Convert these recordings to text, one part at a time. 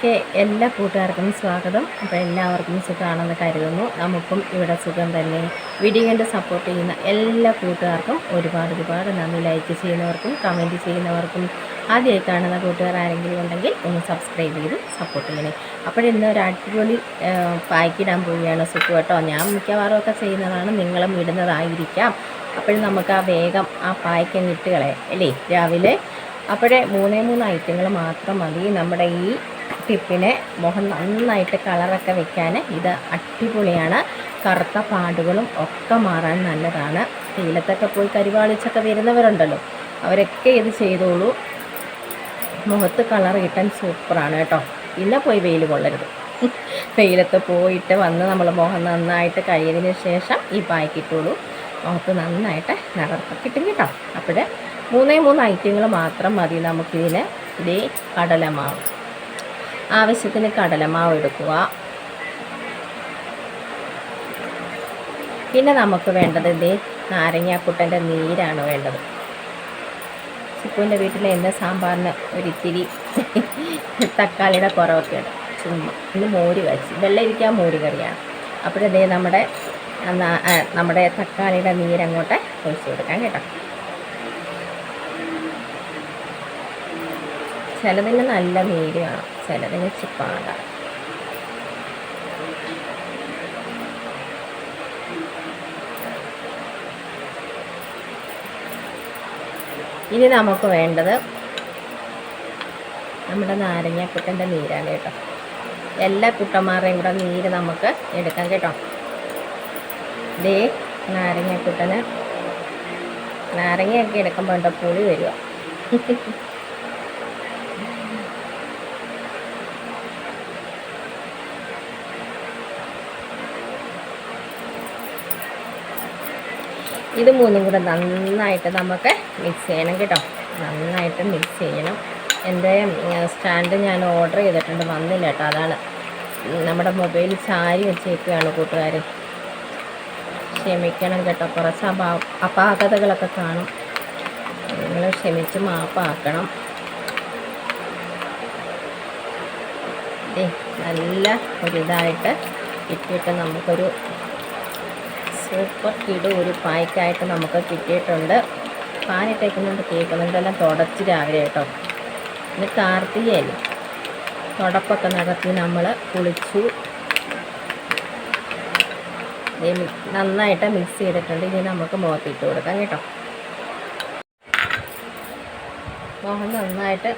വീഡിയോയിലേക്ക് എല്ലാ കൂട്ടുകാർക്കും സ്വാഗതം. അപ്പോൾ എല്ലാവർക്കും സുഖമാണെന്ന് കരുതുന്നു. നമുക്കും ഇവിടെ സുഖം തന്നെ. വീഡിയോ കണ്ട് സപ്പോർട്ട് ചെയ്യുന്ന എല്ലാ കൂട്ടുകാർക്കും ഒരുപാട് നന്ദി. ലൈക്ക് ചെയ്യുന്നവർക്കും കമൻറ്റ് ചെയ്യുന്നവർക്കും ആദ്യമായി കാണുന്ന കൂട്ടുകാർ ആരെങ്കിലും ഉണ്ടെങ്കിൽ ഒന്ന് സബ്സ്ക്രൈബ് ചെയ്ത് സപ്പോർട്ട് ചെയ്യണേ. അപ്പോഴിന്ന് ഒരു അടിപൊളി പായ്ക്കിടാൻ പോവുകയാണ് സുഖം കേട്ടോ. ഞാൻ മിക്കവാറും ഒക്കെ ചെയ്യുന്നതാണ്, നിങ്ങളും ഇടുന്നതായിരിക്കാം. അപ്പോഴും നമുക്ക് വേഗം ആ പായ്ക്കങ്ങ് ഇട്ട് കളയാം അല്ലേ രാവിലെ. അപ്പോഴേ 3 ഐറ്റങ്ങൾ മാത്രം മതി നമ്മുടെ ഈ ടിപ്പിനെ മുഖം നന്നായിട്ട് കളറൊക്കെ വെക്കാൻ. ഇത് അടിപൊളിയാണ്. കറുത്ത പാടുകളും ഒക്കെ മാറാൻ നല്ലതാണ്. തേയിലത്തൊക്കെ പോയി കരിവാളിച്ചൊക്കെ വരുന്നവരുണ്ടല്ലോ, അവരൊക്കെ ഇത് ചെയ്തോളൂ. മുഖത്ത് കളർ കിട്ടാൻ സൂപ്പറാണ് കേട്ടോ. പിന്നെ പോയി വെയിൽ കൊള്ളരുത്. വെയിലത്ത് പോയിട്ട് വന്ന് നമ്മൾ മുഖം നന്നായിട്ട് കഴിയതിന് ശേഷം ഈ പായ്ക്കിട്ടുള്ളൂ. മുഖത്ത് നന്നായിട്ട് നിറത്ത് കിട്ടും കേട്ടോ. അപ്പോൾ 3 ഐറ്റങ്ങൾ മാത്രം മതി നമുക്കിതിന്. ഇതേ കടലമാവ്, ആവശ്യത്തിന് കടലമാവ് എടുക്കുക. പിന്നെ നമുക്ക് വേണ്ടത് ഇതേ നാരങ്ങാക്കുട്ടൻ്റെ നീരാണ് വേണ്ടത്. ചിക്കുവിൻ്റെ വീട്ടിൽ എൻ്റെ സാമ്പാറിന് ഒരിത്തിരി തക്കാളിയുടെ കുറവൊക്കെ ഉണ്ട്. ചുമ്മാ ഇന്ന് മോര് കഴിച്ച് വെള്ളരിക്കാൻ മോര് കറിയാണ്. അപ്പോഴതേ നമ്മുടെ തക്കാളിയുടെ നീരങ്ങോട്ട് ഒഴിച്ച് കൊടുക്കാം കേട്ടോ. ചിലതിന് നല്ല നീര് കാണും, ചിലതിന് ചിപ്പാടാണ്. ഇനി നമുക്ക് വേണ്ടത് നമ്മുടെ നാരങ്ങാക്കുട്ടൻ്റെ നീരാണ് കേട്ടോ. എല്ലാ കുട്ടന്മാരുടെയും കൂടെ നീര് നമുക്ക് എടുക്കാം കേട്ടോ. ഇതേ നാരങ്ങയൊക്കെ എടുക്കുമ്പോൾ ഉണ്ടോ പുളി വരിക. ഇത് 3 കൂടെ നന്നായിട്ട് നമുക്ക് മിക്സ് ചെയ്യണം കേട്ടോ. നന്നായിട്ട് മിക്സ് ചെയ്യണം. എൻ്റെ സ്റ്റാൻഡ് ഞാൻ ഓർഡർ ചെയ്തിട്ടുണ്ട്, വന്നില്ല കേട്ടോ. അതാണ് നമ്മുടെ മൊബൈൽ ചാരി വെച്ചേക്കുകയാണ് കൂട്ടുകാർ. ക്ഷമിക്കണം കേട്ടോ, കുറച്ച് അപാകതകളൊക്കെ കാണും. നിങ്ങൾ ക്ഷമിച്ച് മാപ്പാക്കണം. നല്ല ഒരിതായിട്ട് ഇട്ടിട്ട് നമുക്കൊരു സൂപ്പർ കിടു ഒരു പായ്ക്കായിട്ട് നമുക്ക് കിട്ടിയിട്ടുണ്ട്. പാനിട്ടേക്കുന്നുണ്ട്, കേൾക്കുന്നുണ്ടെല്ലാം തുടച്ച് രാവിലെ കേട്ടോ. ഇന്ന് കാർത്തികയല്ലേ, തുടപ്പൊക്കെ നടത്തി നമ്മൾ കുളിച്ചു. നന്നായിട്ട് മിക്സ് ചെയ്തിട്ടുണ്ട്. ഇനി നമുക്ക് മുഖത്തിട്ട് കൊടുക്കാം കേട്ടോ. മുഖം നന്നായിട്ട്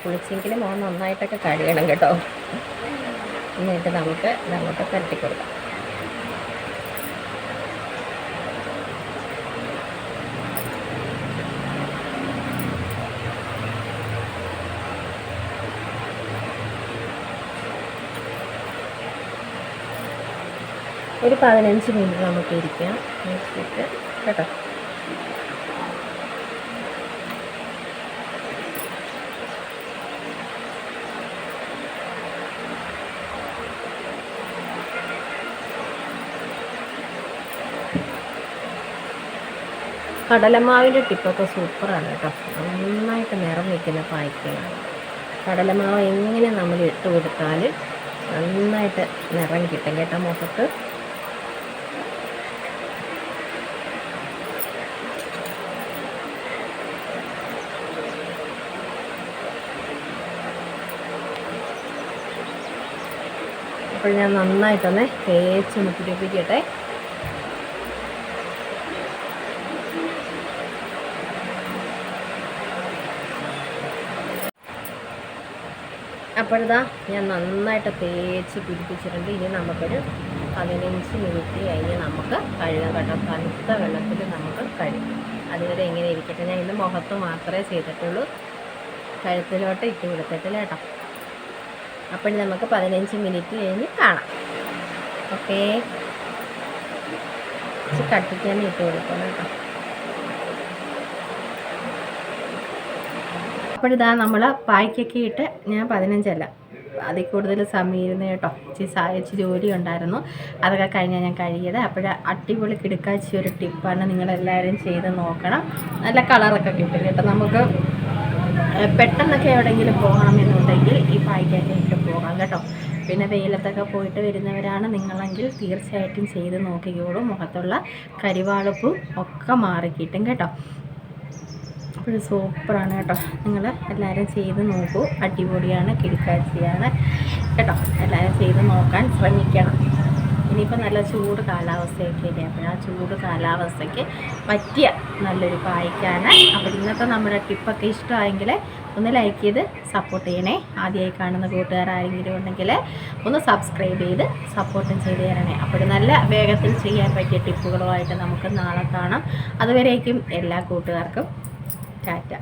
കുളിച്ചെങ്കിൽ മുഖം നന്നായിട്ടൊക്കെ കഴുകണം കേട്ടോ. എന്നിട്ട് നമുക്ക് ഇതങ്ങോട്ട് പരട്ടി കൊടുക്കാം. ഒരു 15 മിനിറ്റ് നമുക്ക് ഇരിക്കാം വെച്ചിട്ട് കേട്ടോ. കടലമാവിൻ്റെ ടിപ്പൊക്കെ സൂപ്പറാണ് കേട്ടോ. നന്നായിട്ട് നിറം വയ്ക്കുന്ന പായ്ക്കലാണ്. കടലമാവ് എങ്ങനെ നമ്മൾ ഇട്ട് കൊടുത്താൽ നന്നായിട്ട് നിറം കിട്ടും കേട്ടോ മുഖത്ത്. അപ്പോൾ ഞാൻ നന്നായിട്ടൊന്ന് തേച്ചൊന്ന് പിടിപ്പിക്കട്ടെ. അപ്പോഴിതാ ഞാൻ നന്നായിട്ട് തേച്ച് പിടിപ്പിച്ചിട്ടുണ്ട്. ഇനി നമുക്കൊരു 15 മിനിറ്റ് കഴിഞ്ഞ് നമുക്ക് കഴുകാൻ കേട്ടോ. തണുത്ത വെള്ളത്തിൽ നമുക്ക് കഴുകാം. അതുവരെ എങ്ങനെ ഇരിക്കട്ടെ. ഞാൻ ഇന്ന് മുഖത്ത് മാത്രമേ ചെയ്തിട്ടുള്ളൂ, കഴുത്തിലോട്ട് ഇട്ട് കൊടുത്തിട്ടില്ല കേട്ടോ. അപ്പോൾ നമുക്ക് 15 മിനിറ്റ് കഴിഞ്ഞ് കാണാം. ഓക്കേ, കട്ടിക്കാൻ ഇട്ട് കൊടുക്കണം കേട്ടോ. അപ്പോഴിതാ നമ്മൾ പായ്ക്കൊക്കെ ഇട്ട് ഞാൻ 15 അല്ല അതിൽ കൂടുതൽ സമയം ഇരുന്ന് കേട്ടോ. ഇച്ചിരി ജോലി ഉണ്ടായിരുന്നു, അതൊക്കെ കഴിഞ്ഞാൽ ഞാൻ കഴിയത്. അപ്പോൾ അടിപൊളി കിടക്കാച്ചി ഒരു ടിപ്പാണ്, നിങ്ങളെല്ലാവരും ചെയ്ത് നോക്കണം. നല്ല കളറൊക്കെ കിട്ടും കേട്ടോ. നമുക്ക് പെട്ടെന്നൊക്കെ എവിടെയെങ്കിലും പോകണമെന്നുണ്ടെങ്കിൽ ഈ പായ്ക്കൊക്കെ ഇട്ട് കേട്ടോ. പിന്നെ വെയിലത്തൊക്കെ പോയിട്ട് വരുന്നവരാണ് നിങ്ങളെങ്കിൽ തീർച്ചയായിട്ടും ചെയ്ത് നോക്കിക്കോളൂ. മുഖത്തുള്ള കരിവാളിപ്പും ഒക്കെ മാറിക്കിട്ടും കേട്ടോ. അപ്പോൾ സൂപ്പറാണ് കേട്ടോ. നിങ്ങൾ എല്ലാവരും ചെയ്ത് നോക്കൂ. അടിപൊളിയാണ്, കിടക്കാഴ്ചയാണ് കേട്ടോ. എല്ലാവരും ചെയ്ത് നോക്കാൻ ശ്രമിക്കണം. ഇനിയിപ്പോൾ നല്ല ചൂട് കാലാവസ്ഥയൊക്കെ ഇല്ലേ, അപ്പോൾ ആ ചൂട് കാലാവസ്ഥയ്ക്ക് പറ്റിയ നല്ലൊരു പായ്ക്കാണ്. അപ്പോൾ ഇന്നത്തെ നമ്മുടെ ടിപ്പൊക്കെ ഇഷ്ടമായെങ്കിൽ ഒന്ന് ലൈക്ക് ചെയ്ത് സപ്പോർട്ട് ചെയ്യണേ. ആദ്യമായി കാണുന്ന കൂട്ടുകാരാരെങ്കിലും ഉണ്ടെങ്കിൽ ഒന്ന് സബ്സ്ക്രൈബ് ചെയ്ത് സപ്പോർട്ടും ചെയ്ത് തരണേ. അപ്പോൾ നല്ല വേഗത്തിൽ ചെയ്യാൻ പറ്റിയ ടിപ്പുകളുമായിട്ട് നമുക്ക് നാളെ കാണാം. അതുവരേക്കും എല്ലാ കൂട്ടുകാർക്കും ടാറ്റ.